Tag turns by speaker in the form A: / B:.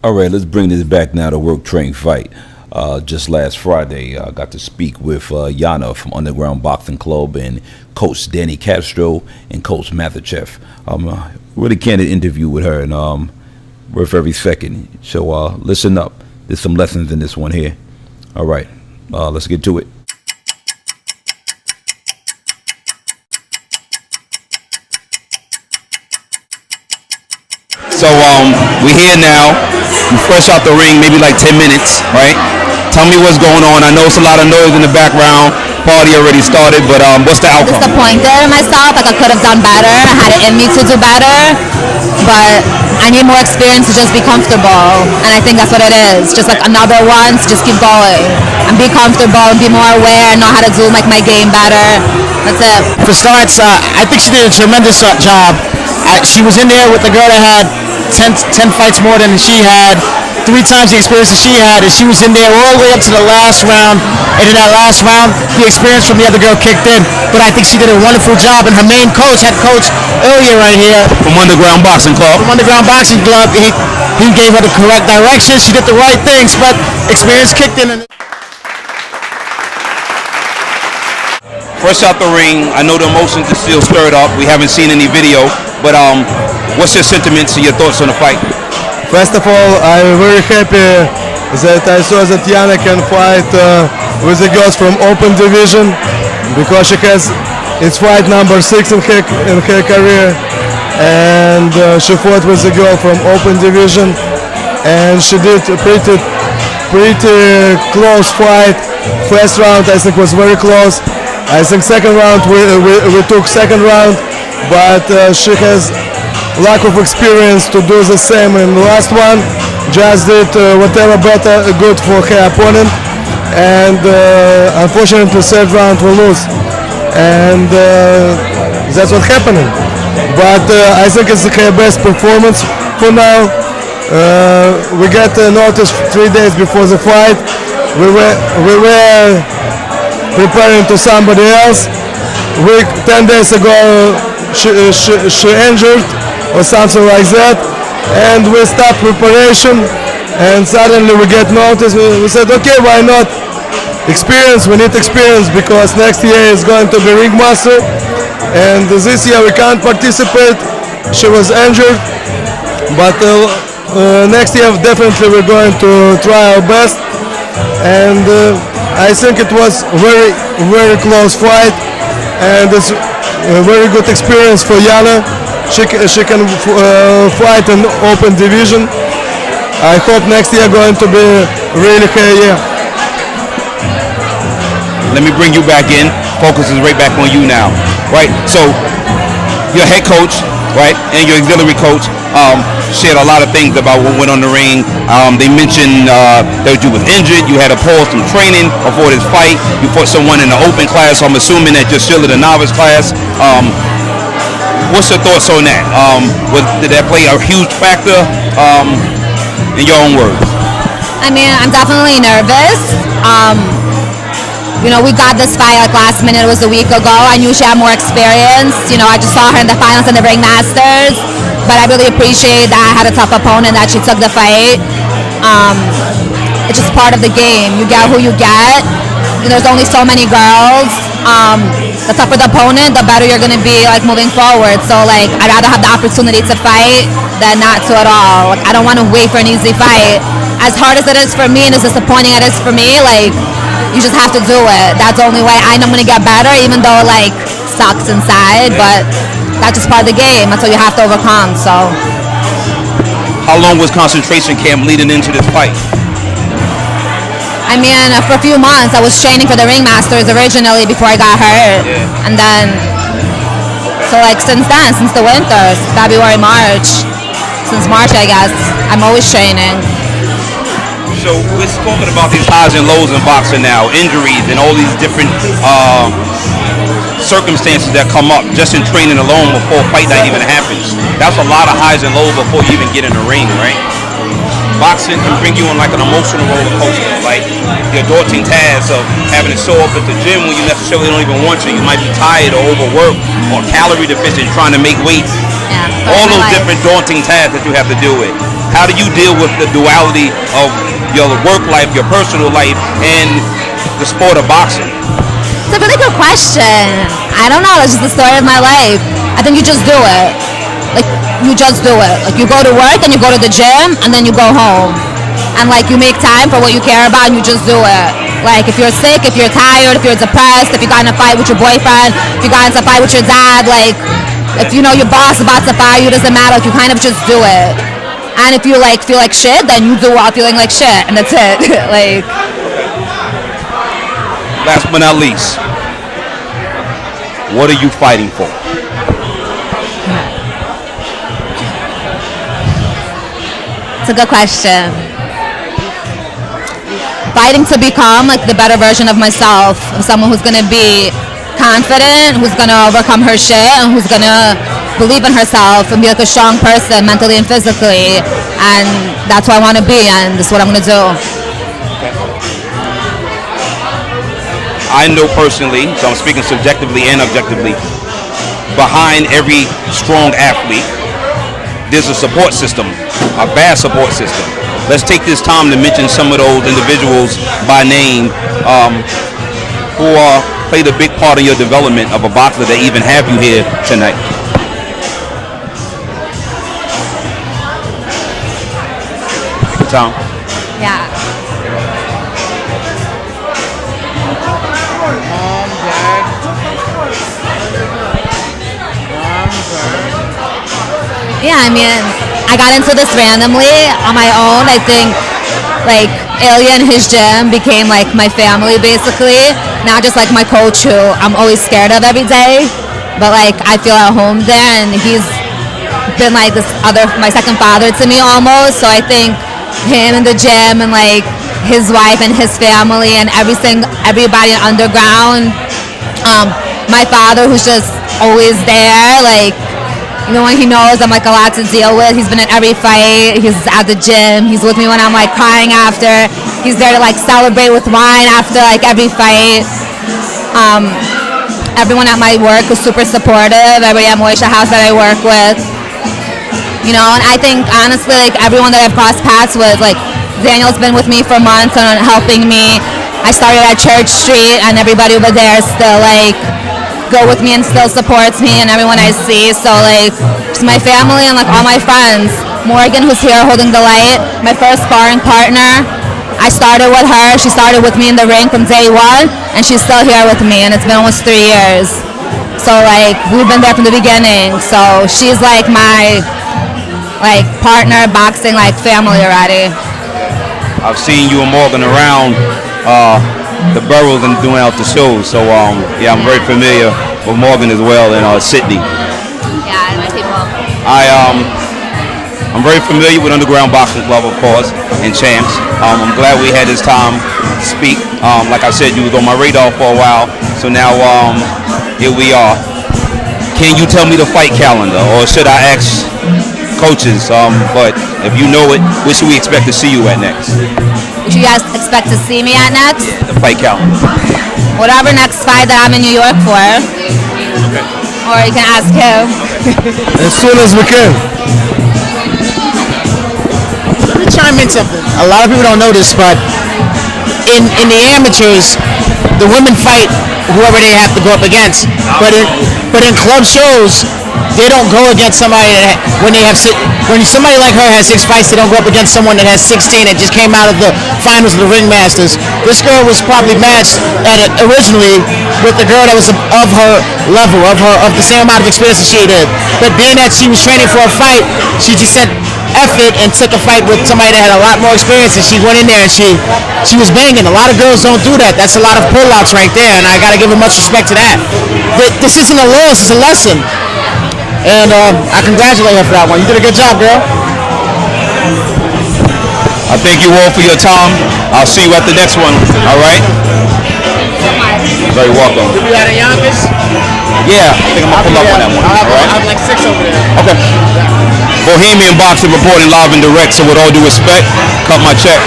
A: All right, let's bring this back now to Work Train Fight. Just last Friday, I got to speak with Yana from Underground Boxing Club and Coach Danny Castro and Coach Mathachev. Really candid interview with her, and worth every second. So listen up. There's some lessons in this one here. All right, let's get to it.
B: So we're here now. We're fresh out the ring, maybe like 10 minutes, right? Tell me what's going on. I know it's a lot of noise in the background. Party already started, but what's the outcome?
C: Disappointed in myself. Like I could have done better. I had it in me to do better, but I need more experience to just be comfortable. And I think that's what it is. Just like another one, to just keep going and be comfortable and be more aware and know how to do like my game better. That's it.
D: For starts, I think she did a tremendous job. She was in there with the girl that had 10 fights more than she had, 3 times the experience that she had, and she was in there all the way up to the last round. And in that last round, the experience from the other girl kicked in. But I think she did a wonderful job. And her main coach, head coach earlier right here,
B: From Underground Boxing Club.
D: from Underground Boxing Club, he gave her the correct direction. She did the right things, but experience kicked in. And
B: Fresh out the ring. I know the emotions are still stirred up. We haven't seen any video, but what's your sentiments and your thoughts on the fight?
E: First of all, I'm very happy that I saw that Yana can fight with the girls from open division, because she has it's fight number 6 in her career, and she fought with the girl from open division, and she did a pretty close fight. First round I think was very close. I think second round we took second round, but she has lack of experience to do the same in the last one. Just did whatever better good for her opponent, and unfortunately third round we lose, and that's what happening. But I think it's her best performance for now. We got notice 3 days before the fight. We were preparing to somebody else. 10 days ago she injured or something like that, and we stopped preparation, and suddenly we get notice. We said, okay, why not? Experience, we need experience, because next year is going to be ringmaster, and this year we can't participate. She was injured, but next year definitely we're going to try our best, and I think it was very close fight, and it's a very good experience for Yana. She can fight in open division. I hope next year going to be really her year.
B: Let me bring you back in. Focus is right back on you now, right? So your head coach, right, and your auxiliary coach shared a lot of things about what went on the ring. They mentioned that you was injured. You had to pause some training before this fight. You fought someone in the open class, so I'm assuming that you're still in the novice class. What's your thoughts on that? Did that play a huge factor in your own words?
C: I mean, I'm definitely nervous. We got this fight like last minute. It was a week ago. I knew she had more experience. I just saw her in the finals in the Ring Masters. But I really appreciate that I had a tough opponent, that she took the fight. It's just part of the game. You get who you get. There's only so many girls. The tougher the opponent, the better you're going to be moving forward. So I'd rather have the opportunity to fight than not to at all. I don't want to wait for an easy fight. As hard as it is for me and as disappointing it is for me, you just have to do it. That's the only way I know I'm going to get better, even though it sucks inside, but that's just part of the game. That's what you have to overcome. So
B: how long was concentration camp leading into this fight?
C: I mean, for a few months, I was training for the Ring Masters originally before I got hurt. Yeah. And then, so since then, since the winter, February, March, since March, I guess, I'm always training.
B: So we're talking about these highs and lows in boxing now, injuries and all these different circumstances that come up just in training alone before a fight night even happens. That's a lot of highs and lows before you even get in the ring, right? Boxing can bring you on an emotional roller coaster, your daunting task of having to show up at the gym when you necessarily don't even want to. You might be tired or overworked or calorie deficient trying to make weight.
C: Yeah,
B: all those different daunting tasks that you have to deal with. How do you deal with the duality of your work life, your personal life, and the sport of boxing?
C: It's a really good question. I don't know. It's just the story of my life. I think you just do it. Like, you just do it. Like, you go to work and you go to the gym and then you go home. And, like, you make time for what you care about and you just do it. Like, if you're sick, if you're tired, if you're depressed, if you got in a fight with your boyfriend, if you got into a fight with your dad, like, if you know your boss is about to fire you, doesn't matter. Like, you kind of just do it. And if you, like, feel like shit, then you do while feeling like shit. And that's it. Like.
B: Last but not least, what are you fighting for?
C: It's a good question. Fighting to become like the better version of myself, of someone who's gonna be confident, who's gonna overcome her shit, and who's gonna believe in herself and be like a strong person mentally and physically. And that's who I want to be, and this is what I'm gonna do.
B: I know personally, so I'm speaking subjectively and objectively, behind every strong athlete, there's a support system, a vast support system. Let's take this time to mention some of those individuals by name who played a big part in your development of a boxer that even have you here tonight. Take your time.
C: Yeah. Yeah, I mean, I got into this randomly on my own. I think, like, Ilya and his gym became, like, my family, basically. Not just, like, my coach, who I'm always scared of every day. But, like, I feel at home there, and he's been, like, my second father to me, almost. So I think him and the gym and, like, his wife and his family and everybody underground. My father, who's just always there, like, you know, when he knows I'm like a lot to deal with. He's been at every fight. He's at the gym. He's with me when I'm like crying after. He's there to like celebrate with wine after like every fight. Everyone at my work is super supportive. Everybody at Moisha House that I work with. You know, and I think honestly, like everyone that I've crossed paths with, like Daniel's been with me for months and helping me. I started at Church Street, and everybody over there is still like go with me and still supports me, and everyone I see. So like just my family and like all my friends. Morgan, who's here holding the light, my first sparring partner. I started with her. She started with me in the ring from day one, and she's still here with me, and it's been almost 3 years. So like we've been there from the beginning. So she's like my like partner, boxing like family already.
B: I've seen you and Morgan around the boroughs and doing out the shows, so yeah, I'm very familiar with Morgan as well in Sydney.
C: Yeah, and my people.
B: I'm very familiar with Underground Boxing Club, of course, and Champs. I'm glad we had this time to speak. Like I said, you was on my radar for a while, so now here we are. Can you tell me the fight calendar, or should I ask coaches? But if you know it, where should we expect to see you at next?
C: What you guys expect to see me at next?
B: The fight calendar.
C: Whatever next fight that I'm in New York for.
B: Okay.
C: Or you can ask him.
E: As soon as we can.
D: Let me chime in something. A lot of people don't know this, but in the amateurs, the women fight whoever they have to go up against. But in club shows, they don't go against somebody that when somebody like her has 6 fights, they don't go up against someone that has 16 that just came out of the finals of the Ringmasters. This girl was probably matched originally with the girl that was of her level, of the same amount of experience that she did. But being that she was training for a fight, she just said F it and took a fight with somebody that had a lot more experience, and she went in there and she was banging. A lot of girls don't do that. That's a lot of pullouts right there, and I got to give her much respect to that. This isn't a loss, it's a lesson. And I congratulate her for that one. You did a good job, girl.
B: I thank you all for your time. I'll see you at the next one. All right? You're very welcome.
D: You'll be out of Yonkers?
B: Yeah, I think I'm going to pull up on that one. All right?
D: I have like 6 over there.
B: Okay. Bohemian Boxing reporting live and direct, so with all due respect, cut my check.